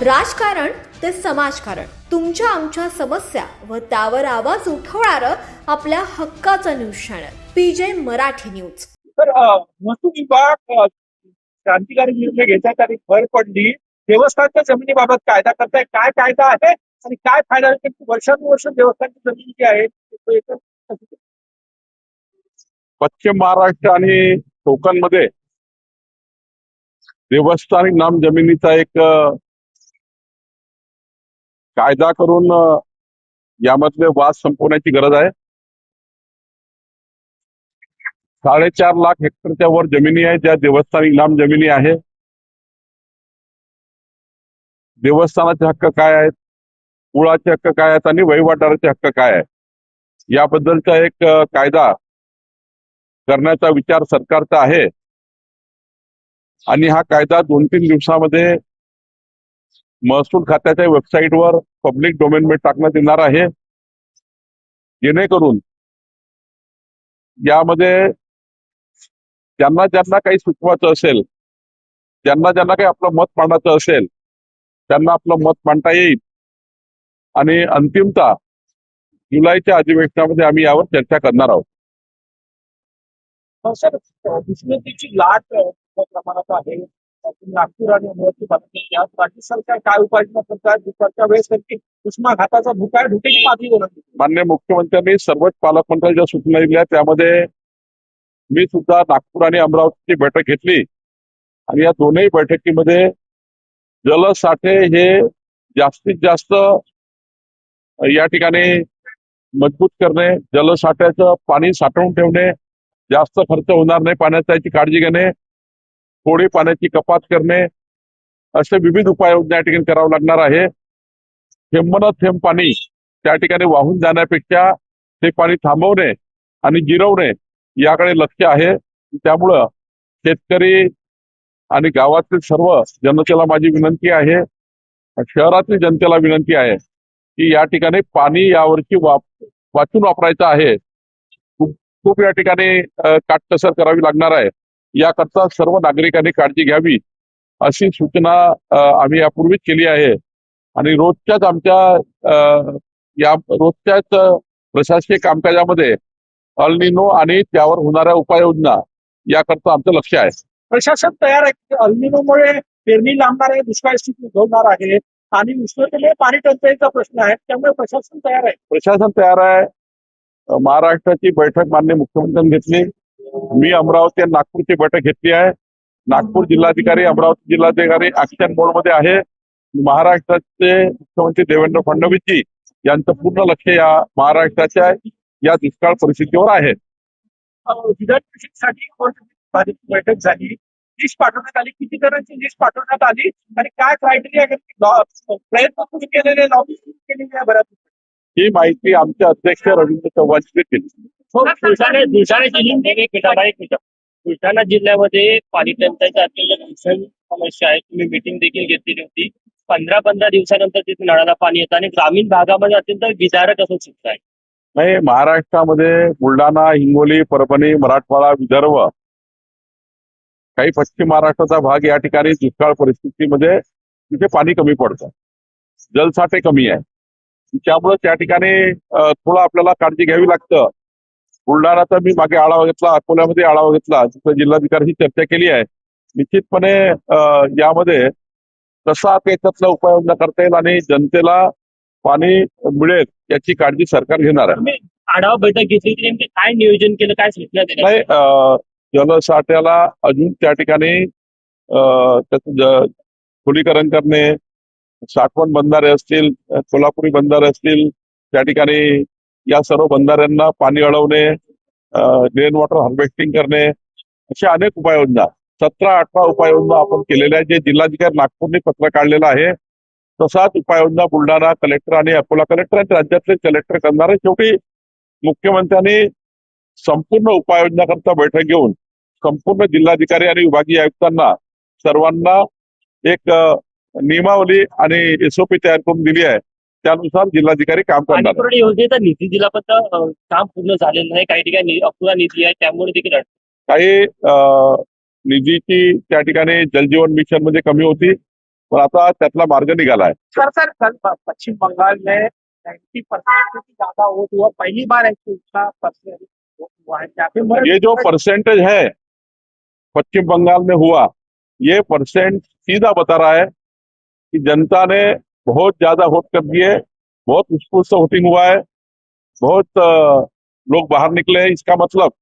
राजकारण ते समाजकारण, तुमच्या आमच्या समस्या व त्यावर आवाज उठवणारं आपल्या हक्काचं news channel PJ Marathi news. तर महसूल विभाग क्रांतिकारी निर्णय घेण्यात आणि भर पडली. देवस्थानच्या जमिनीबाबत कायदा करताय, काय कायदा आहे आणि काय फायदा आहे? वर्षानुवर्ष देवस्थानची जमीन जी आहे पश्चिम महाराष्ट्र आणि कोकणमध्ये देवस्थानिक नाम जमिनीचा एक कायदा करून यामधले वाद संपवण्याची गरज आहे. 4.5 लाख हेक्टरच्या वर जमिनी आहे ज्या देवस्थानिक नाम जमिनी आहे. देवस्थानाचे हक्क काय आहेत, कुळाचे हक्क काय आहेत आणि वहिवाटदाराचे हक्क काय आहेत याबद्दलचा एक कायदा करण्याचा विचार सरकारचा आहे. आणि हा कायदा 2-3 दिवसामध्ये महसूल खात्याच्या वेबसाईटवर पब्लिक डोमेनमध्ये टाकण्यात येणार आहे, जेणेकरून यामध्ये ज्यांना ज्यांना काही सुचवायचं असेल, ज्यांना ज्यांना काही आपलं मत मांडायचं असेल त्यांना आपलं मत मांडता येईल. आणि अंतिमतः जुलैच्या अधिवेशनामध्ये आम्ही यावर चर्चा करणार आहोत. सर, उष्णतेची लाट मोठ्या प्रमाणात आहे. नागपूर आणि अमरावती भागात राज्य सरकार काय उपाययोजना करतात? दुपारच्या वेळेस त्यांची उष्माघाताचा धोका आहे, धोक्याची पातळी ओळखली. माननीय मुख्यमंत्र्यांनी सर्वच पालकमंत्र्यांच्या सूचना दिल्या, त्यामध्ये मी सुद्धा नागपूर आणि अमरावतीची बैठक घेतली. आणि या दोनही बैठकीमध्ये जलसाठे हे जास्तीत जास्त या ठिकाणी मजबूत करणे, जलसाठ्याचं पाणी साठवून ठेवणे, जास्त खर्च होणार नाही पाण्याचा याची काळजी घेणे, थोडी पाण्याची कपात करणे, असे विविध उपाययोजना या ठिकाणी करावं लागणार आहे. थेंब न थेंब पाणी त्या ठिकाणी वाहून जाण्यापेक्षा ते पाणी थांबवणे आणि जिरवणे याकडे लक्ष आहे. त्यामुळं शेतकरी आणि गावातील सर्व जनतेला माझी विनंती आहे, शहरातील जनतेला विनंती आहे की या ठिकाणी पाणी यावर्षी वाचून वापरायचं आहे. खूप या ठिकाणी काटकसर करावी लागणार आहे. याकरता सर्व नागरिकांनी काळजी घ्यावी अशी सूचना आम्ही यापूर्वीच केली आहे. आणि रोजच्याच आमच्या रोजच्याच प्रशासकीय कामकाजामध्ये अल निनो आणि त्यावर होणाऱ्या उपाययोजना याकरता आमचं लक्ष आहे. प्रशासन तयार आहे की अल निनोमुळे पेरणी लांबणार आहे, दुष्काळ स्थिती उद्भवणार आहे आणि उष्णतेमुळे पाणी टंचाईचा प्रश्न आहे, त्यामुळे प्रशासन तयार आहे. प्रशासन तयार आहे. महाराष्ट्राची बैठक माननीय मुख्यमंत्र्यांनी घेतली. मी अमरावती आणि नागपूरची बैठक घेतली आहे. नागपूर जिल्हाधिकारी, अमरावती जिल्हाधिकारी ऍक्शन मोडमध्ये आहे. महाराष्ट्राचे मुख्यमंत्री देवेंद्र फडणवीसजी यांचं पूर्ण लक्ष या महाराष्ट्राच्या या दुष्काळ परिस्थितीवर आहे. विधान परिषदेसाठी बैठक झाली, लिस्ट पाठवण्यात आली. किती जणांची लिस्ट पाठवण्यात आली आणि काय क्रायटेरिया प्रयत्न सुरू केलेले, लॉबी सुरू केलेली आहे बऱ्याच. ही माहिती आमचे अध्यक्ष रवींद्र चव्हाण देतील. बुलढाणा जिल्ह्यामध्ये पाणी टंचाईची अत्यंत भीषण समस्या आहे. तुम्ही मीटिंग देखील घेतलेली होती. 15 दिवसानंतर तिथे नळाला पाणी येतं आणि ग्रामीण भागामध्ये अत्यंत विदारक असं चित्र आहे. नाही, महाराष्ट्रामध्ये बुलढाणा, हिंगोली, परभणी, मराठवाडा, विदर्भ, काही पश्चिम महाराष्ट्राचा भाग या ठिकाणी दुष्काळ परिस्थितीमध्ये तिथे पाणी कमी पडतं, जलसाठे कमी आहे. त्यामुळे त्या ठिकाणी थोडं आपल्याला काळजी घ्यावी लागतं. बुलढाणाचा मी मागे आढावा घेतला, अकोल्यामध्ये आढावा घेतला, तिथं जिल्हाधिकाऱ्यांशी चर्चा केली आहे. निश्चितपणे यामध्ये कसा त्याच्यातला उपाययोजना करता येईल आणि जनतेला पाणी मिळेल याची काळजी सरकार घेणार आहे. आढावा बैठक घेतली की नेमके काय नियोजन केलं, काय सूचना दिल्या? नाही, जलसाठ्याला अजून त्या ठिकाणी त्याचं खोलीकरण करणे, साठवण बंधारे असतील, कोल्हापुरी बंधारे असतील, त्या ठिकाणी या सर्व बंधाऱ्यांना पाणी अडवणे, रेन वॉटर हार्वेस्टिंग करणे, अशा अनेक उपाययोजना 17-18 उपाययोजना आपण केलेल्या आहेत. जे जिल्हाधिकारी नागपूरने पत्र काढलेलं आहे तसाच उपाययोजना बुलढाणा कलेक्टर आणि अकोला कलेक्टर आणि राज्यातले कलेक्टर करणार आहे. शेवटी मुख्यमंत्र्यांनी संपूर्ण उपाययोजना करता बैठक घेऊन संपूर्ण जिल्हाधिकारी आणि विभागीय आयुक्तांना सर्वांना एक नियमावली आणि SOP तयार करून दिली आहे. त्यानुसार जिल्हाधिकारी काम करणार. पाणीपुरवठा योजनेचा निधी दिला पण काम पूर्ण झालेलं नाही. काही ठिकाणी अपुरा निधी आहे, त्यामुळे देखील काही निधीची त्या ठिकाणी जलजीवन मिशन मध्ये कमी होती. पण आता त्यातला मार्ग निघाला आहे. सर कल पश्चिम बंगाल में 90% से ज्यादा वोट हुआ, पहली बार ऐसे उतना परसेंट वोट हुआ है। क्या फिर ये जो परसेंटेज है पश्चिम बंगाल में हुआ, ये परसेंट सीधा बता रहा है कि जनता ने बहुत ज्यादा वोट कर दिए, बहुत उत्स्फूर्त वोटिंग हुआ है, बहुत लोग बाहर निकले हैं. इसका मतलब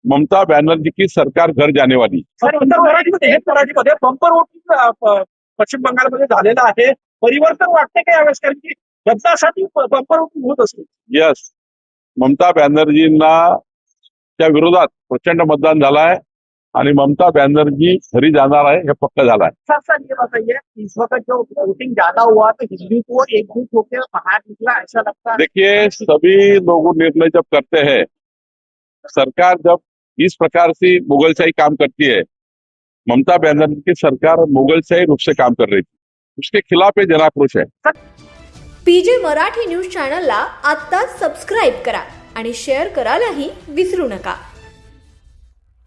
ममता बनर्जी की सरकार घर जाने वाली. सर उत्तर मराठीमध्ये बंपर वोटिंग पश्चिम बंगालमध्ये झालेलं आहे. परिवर्तन वाटते का यावेळेस, कारण की जनतासाठी बंपर वोटिंग होत असते. यस, ममता बॅनर्जींना त्या विरोधात प्रचंड मतदान झालं आहे आणि ममता बॅनर्जी घरी जाणार आहे हे पक्का झालं आहे. सर ये बताइए, इस वक्त जो वोटिंग ज्यादा हुआ तो हिंदुत्व एकजुट होकर बाहर निकला, ऐसा लगता है? देखिए, सभी लोग निर्णय जब करते हैं, सरकार जब इस प्रकार से मुगलशाही काम करती है, ममता बनर्जी की सरकार मुगलशाही रूप से काम कर रही थी, उसके खिलाफ ये जनाक्रोश है. पीजे मराठी न्यूज चॅनलला आत्ताच सबस्क्राईब करा आणि शेअर करायलाही विसरू नका.